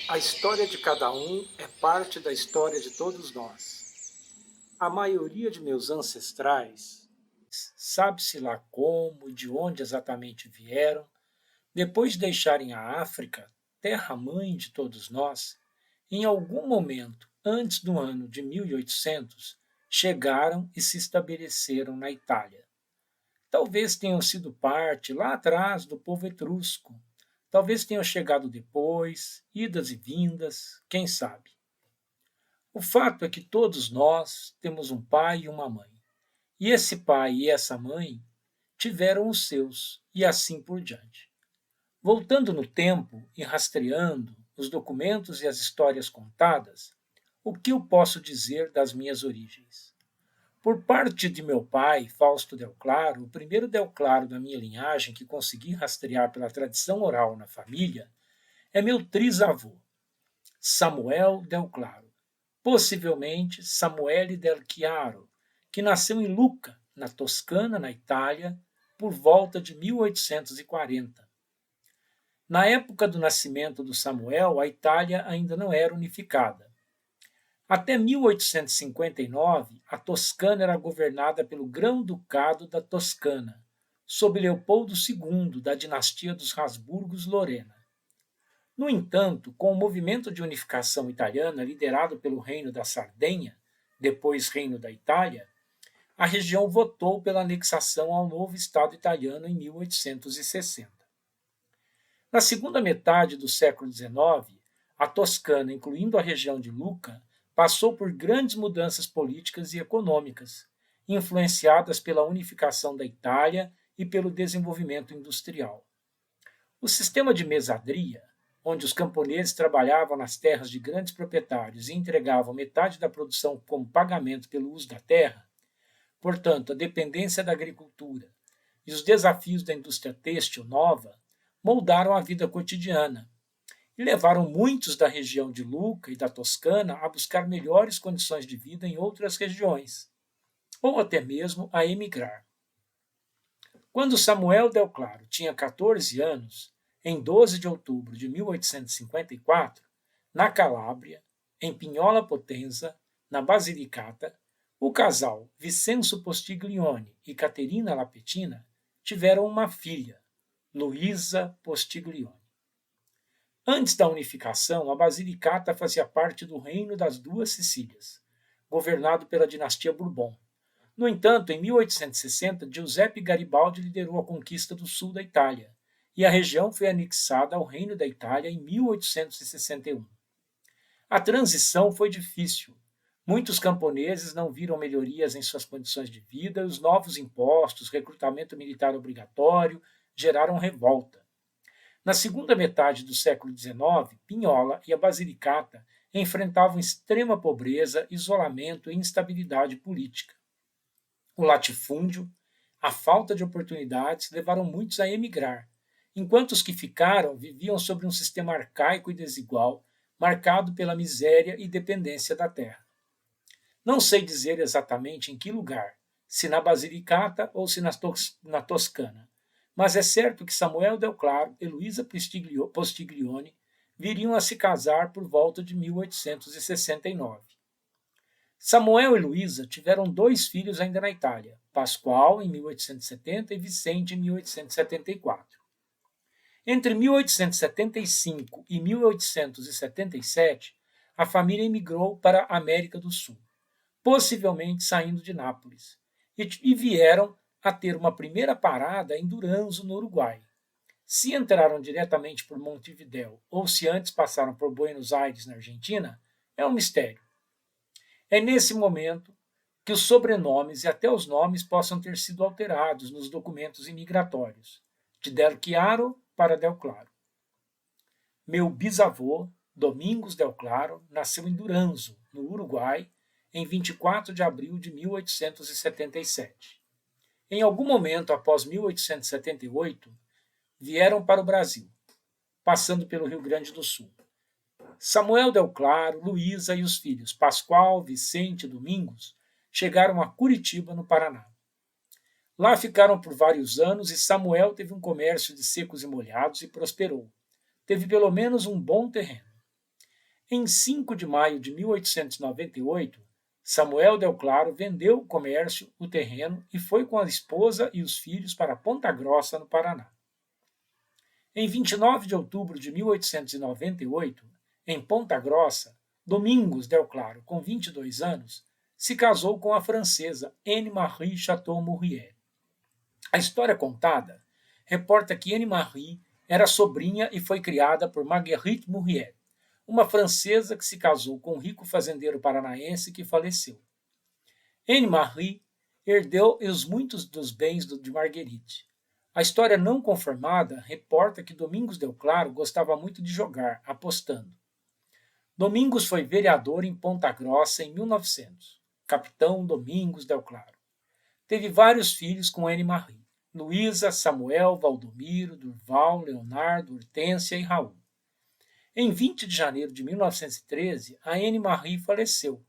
A história de cada um é parte da história de todos nós. A maioria de meus ancestrais, sabe-se lá como e de onde exatamente vieram, depois de deixarem a África, terra-mãe de todos nós, em algum momento antes do ano de 1800, chegaram e se estabeleceram na Itália. Talvez tenham sido parte lá atrás do povo etrusco. Talvez tenham chegado depois, idas e vindas, quem sabe. O fato é que todos nós temos um pai e uma mãe. E esse pai e essa mãe tiveram os seus, e assim por diante. Voltando no tempo e rastreando os documentos e as histórias contadas, o que eu posso dizer das minhas origens? Por parte de meu pai, Fausto Del Claro, o primeiro Del Claro da minha linhagem que consegui rastrear pela tradição oral na família é meu trisavô, Samuel Del Claro, possivelmente Samuele del Chiaro, que nasceu em Lucca, na Toscana, na Itália, por volta de 1840. Na época do nascimento do Samuel, a Itália ainda não era unificada. Até 1859, a Toscana era governada pelo Grão-Ducado da Toscana, sob Leopoldo II, da dinastia dos Habsburgos-Lorena. No entanto, com o movimento de unificação italiana liderado pelo Reino da Sardenha, depois Reino da Itália, a região votou pela anexação ao novo Estado italiano em 1860. Na segunda metade do século XIX, a Toscana, incluindo a região de Lucca, passou por grandes mudanças políticas e econômicas, influenciadas pela unificação da Itália e pelo desenvolvimento industrial. O sistema de mesadria, onde os camponeses trabalhavam nas terras de grandes proprietários e entregavam metade da produção como pagamento pelo uso da terra, portanto, a dependência da agricultura e os desafios da indústria têxtil nova, moldaram a vida cotidiana e levaram muitos da região de Lucca e da Toscana a buscar melhores condições de vida em outras regiões, ou até mesmo a emigrar. Quando Samuel Del Claro tinha 14 anos, em 12 de outubro de 1854, na Calábria, em Pignola Potenza, na Basilicata, o casal Vincenzo Postiglione e Caterina Lapetina tiveram uma filha, Luisa Postiglione. Antes da unificação, a Basilicata fazia parte do Reino das Duas Sicílias, governado pela dinastia Bourbon. No entanto, em 1860, Giuseppe Garibaldi liderou a conquista do sul da Itália, e a região foi anexada ao Reino da Itália em 1861. A transição foi difícil. Muitos camponeses não viram melhorias em suas condições de vida e os novos impostos, recrutamento militar obrigatório, geraram revolta. Na segunda metade do século XIX, Pinhola e a Basilicata enfrentavam extrema pobreza, isolamento e instabilidade política. O latifúndio, a falta de oportunidades levaram muitos a emigrar, enquanto os que ficaram viviam sobre um sistema arcaico e desigual, marcado pela miséria e dependência da terra. Não sei dizer exatamente em que lugar, se na Basilicata ou se na Toscana, mas é certo que Samuel Del Claro e Luisa Postiglione viriam a se casar por volta de 1869. Samuel e Luisa tiveram dois filhos ainda na Itália, Pascoal em 1870 e Vicente em 1874. Entre 1875 e 1877, a família emigrou para a América do Sul, possivelmente saindo de Nápoles, e vieram a ter uma primeira parada em Duranzo, no Uruguai. Se entraram diretamente por Montevidéu ou se antes passaram por Buenos Aires, na Argentina, é um mistério. É nesse momento que os sobrenomes e até os nomes possam ter sido alterados nos documentos imigratórios, de Del Chiaro para Del Claro. Meu bisavô, Domingos Del Claro, nasceu em Duranzo, no Uruguai, em 24 de abril de 1877. Em algum momento após 1878, vieram para o Brasil, passando pelo Rio Grande do Sul. Samuel Del Claro, Luísa e os filhos Pascoal, Vicente e Domingos chegaram a Curitiba, no Paraná. Lá ficaram por vários anos e Samuel teve um comércio de secos e molhados e prosperou. Teve pelo menos um bom terreno. Em 5 de maio de 1898, Samuel Del Claro vendeu o comércio, o terreno e foi com a esposa e os filhos para Ponta Grossa, no Paraná. Em 29 de outubro de 1898, em Ponta Grossa, Domingos Del Claro, com 22 anos, se casou com a francesa Anne-Marie Chateaumouriez. A história contada reporta que Anne-Marie era sobrinha e foi criada por Marguerite Mouriez, uma francesa que se casou com um rico fazendeiro paranaense que faleceu. Anne-Marie herdou os muitos dos bens de Marguerite. A história não conformada reporta que Domingos Del Claro gostava muito de jogar, apostando. Domingos foi vereador em Ponta Grossa em 1900. Capitão Domingos Del Claro. Teve vários filhos com Anne-Marie: Luísa, Samuel, Valdomiro, Durval, Leonardo, Hortência e Raul. Em 20 de janeiro de 1913, a Anne-Marie faleceu.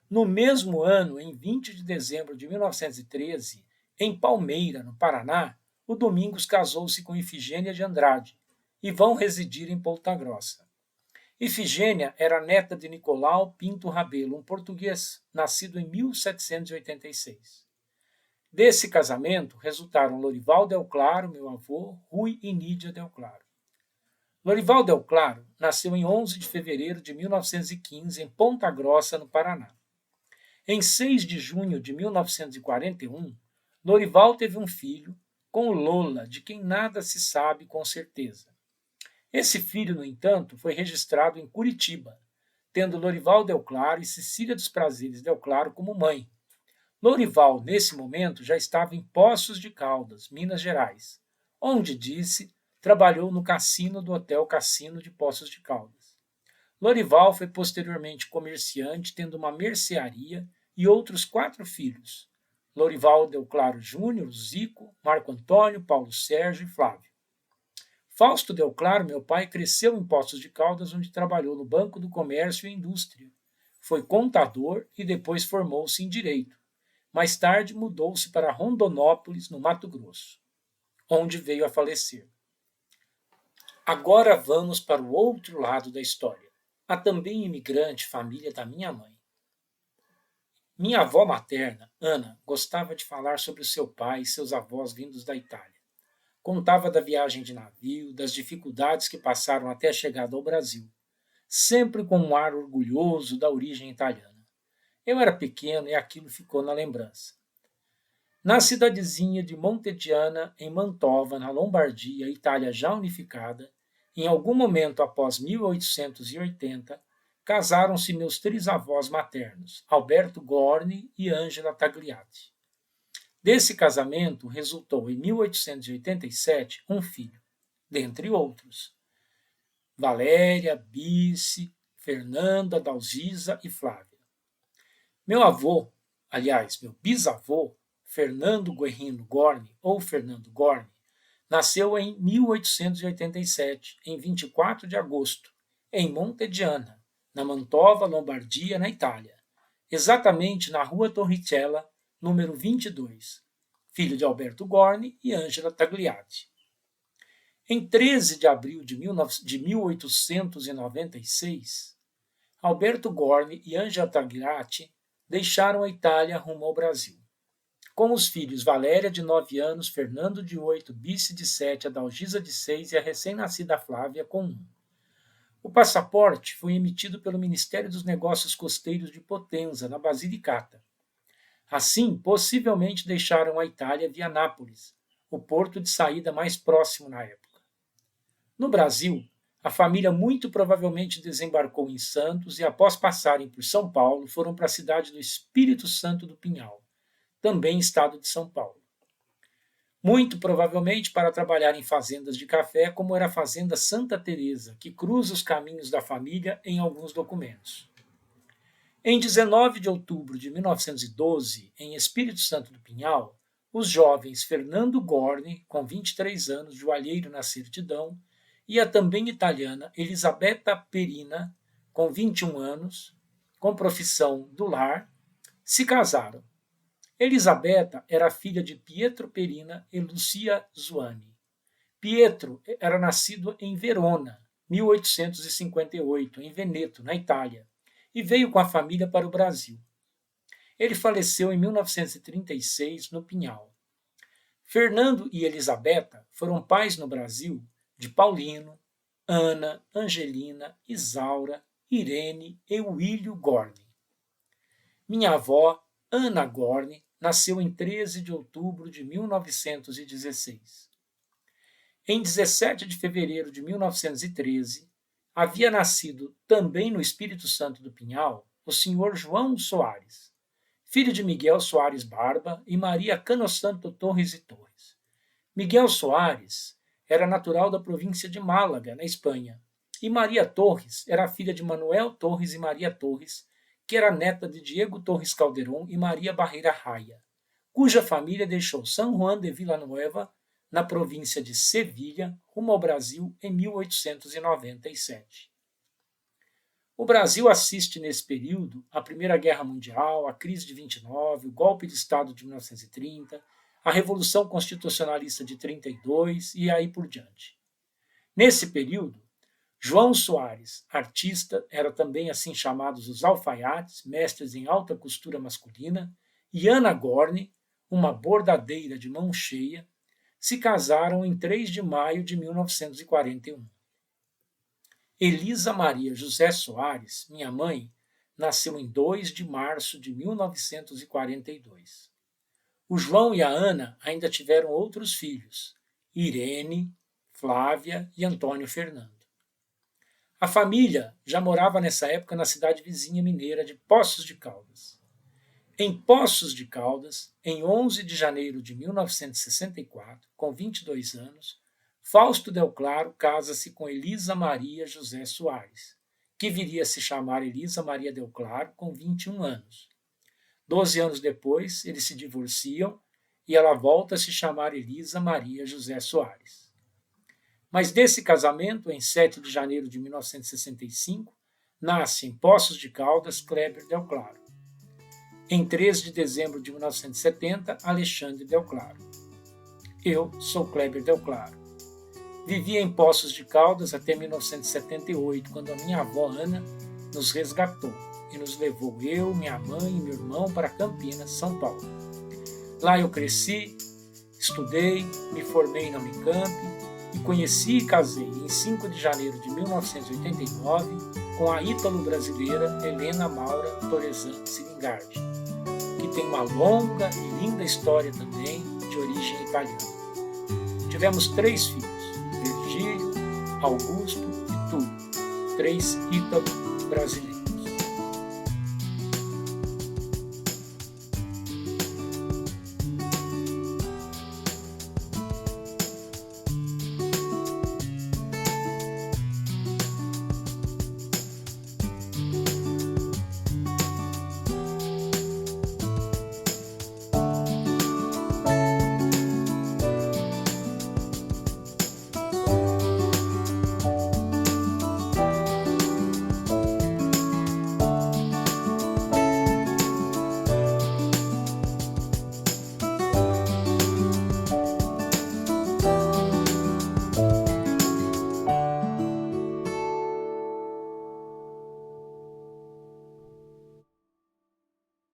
No mesmo ano, em 20 de dezembro de 1913, em Palmeira, no Paraná, o Domingos casou-se com Ifigênia de Andrade e vão residir em Ponta Grossa. Ifigênia era neta de Nicolau Pinto Rabelo, um português, nascido em 1786. Desse casamento resultaram Lorival Del Claro, meu avô, Rui e Nídia Del Claro. Lorival Del Claro nasceu em 11 de fevereiro de 1915 em Ponta Grossa, no Paraná. Em 6 de junho de 1941, Lorival teve um filho com Lola, de quem nada se sabe com certeza. Esse filho, no entanto, foi registrado em Curitiba, tendo Lorival Del Claro e Cecília dos Prazeres Del Claro como mãe. Lorival, nesse momento, já estava em Poços de Caldas, Minas Gerais, onde, disse, trabalhou no cassino do Hotel Cassino de Poços de Caldas. Lorival foi posteriormente comerciante, tendo uma mercearia e outros 4 filhos: Lorival Del Claro Júnior, Zico, Marco Antônio, Paulo Sérgio e Flávio. Fausto Del Claro, meu pai, cresceu em Poços de Caldas, onde trabalhou no Banco do Comércio e Indústria. Foi contador e depois formou-se em Direito. Mais tarde mudou-se para Rondonópolis, no Mato Grosso, onde veio a falecer. Agora vamos para o outro lado da história. A também imigrante família da minha mãe. Minha avó materna, Ana, gostava de falar sobre o seu pai e seus avós vindos da Itália. Contava da viagem de navio, das dificuldades que passaram até a chegada ao Brasil, sempre com um ar orgulhoso da origem italiana. Eu era pequeno e aquilo ficou na lembrança. Na cidadezinha de Montediana, em Mantova, na Lombardia, Itália já unificada, em algum momento após 1880, casaram-se meus trisavós maternos, Alberto Gorni e Angela Tagliati. Desse casamento resultou, em 1887, um filho, dentre outros: Valéria, Bice, Fernanda, Dalgisa e Flávia. Meu avô, aliás, meu bisavô, Fernando Guerrino Gorni, ou Fernando Gorni, nasceu em 1887, em 24 de agosto, em Montediana, na Mantova, Lombardia, na Itália, exatamente na Rua Torricella, número 22, filho de Alberto Gorni e Angela Tagliati. Em 13 de abril de 1896, Alberto Gorni e Angela Tagliati deixaram a Itália rumo ao Brasil. Com os filhos Valéria, de 9 anos, Fernando, de 8, Bice, de 7, Adalgisa, de 6 e a recém-nascida Flávia, com 1. O passaporte foi emitido pelo Ministério dos Negócios Costeiros de Potenza, na Basilicata. Assim, possivelmente deixaram a Itália via Nápoles, o porto de saída mais próximo na época. No Brasil, a família muito provavelmente desembarcou em Santos e, após passarem por São Paulo, foram para a cidade do Espírito Santo do Pinhal, também estado de São Paulo. Muito provavelmente para trabalhar em fazendas de café, como era a Fazenda Santa Teresa, que cruza os caminhos da família em alguns documentos. Em 19 de outubro de 1912, em Espírito Santo do Pinhal, os jovens Fernando Gorni, com 23 anos, joalheiro na certidão, e a também italiana Elisabetta Perina, com 21 anos, com profissão do lar, se casaram. Elisabetta era filha de Pietro Perina e Lucia Zuani. Pietro era nascido em Verona, 1858, em Veneto, na Itália, e veio com a família para o Brasil. Ele faleceu em 1936, no Pinhal. Fernando e Elisabetta foram pais no Brasil de Paulino, Ana, Angelina, Isaura, Irene e Willio Gorni. Minha avó, Ana Gorni, nasceu em 13 de outubro de 1916. Em 17 de fevereiro de 1913, havia nascido, também no Espírito Santo do Pinhal, o senhor João Soares, filho de Miguel Soares Barba e Maria Canosanto Torres e Torres. Miguel Soares era natural da província de Málaga, na Espanha, e Maria Torres era filha de Manuel Torres e Maria Torres, que era neta de Diego Torres Calderón e Maria Barreira Raya, cuja família deixou São Juan de Villanueva, na província de Sevilha, rumo ao Brasil em 1897. O Brasil assiste nesse período à Primeira Guerra Mundial, a crise de 29, o golpe de Estado de 1930, a Revolução Constitucionalista de 32 e aí por diante. Nesse período, João Soares, artista, era também assim chamados os alfaiates, mestres em alta costura masculina, e Ana Gorni, uma bordadeira de mão cheia, se casaram em 3 de maio de 1941. Elisa Maria José Soares, minha mãe, nasceu em 2 de março de 1942. O João e a Ana ainda tiveram outros filhos, Irene, Flávia e Antônio Fernando. A família já morava nessa época na cidade vizinha mineira de Poços de Caldas. Em Poços de Caldas, em 11 de janeiro de 1964, com 22 anos, Fausto Del Claro casa-se com Elisa Maria José Soares, que viria a se chamar Elisa Maria Del Claro com 21 anos. 12 anos depois, eles se divorciam e ela volta a se chamar Elisa Maria José Soares. Mas desse casamento, em 7 de janeiro de 1965, nasce em Poços de Caldas Kleber Del Claro. Em 3 de dezembro de 1970, Alexandre Del Claro. Eu sou Kleber Del Claro. Vivi em Poços de Caldas até 1978, quando a minha avó Ana nos resgatou e nos levou eu, minha mãe e meu irmão para Campinas, São Paulo. Lá eu cresci, estudei, me formei na Unicamp e conheci e casei em 5 de janeiro de 1989 com a ítalo-brasileira Helena Maura Torresan Silingardi, que tem uma longa e linda história também de origem italiana. Tivemos 3 filhos, Virgílio, Augusto e Túlio, 3 ítalo-brasileiros.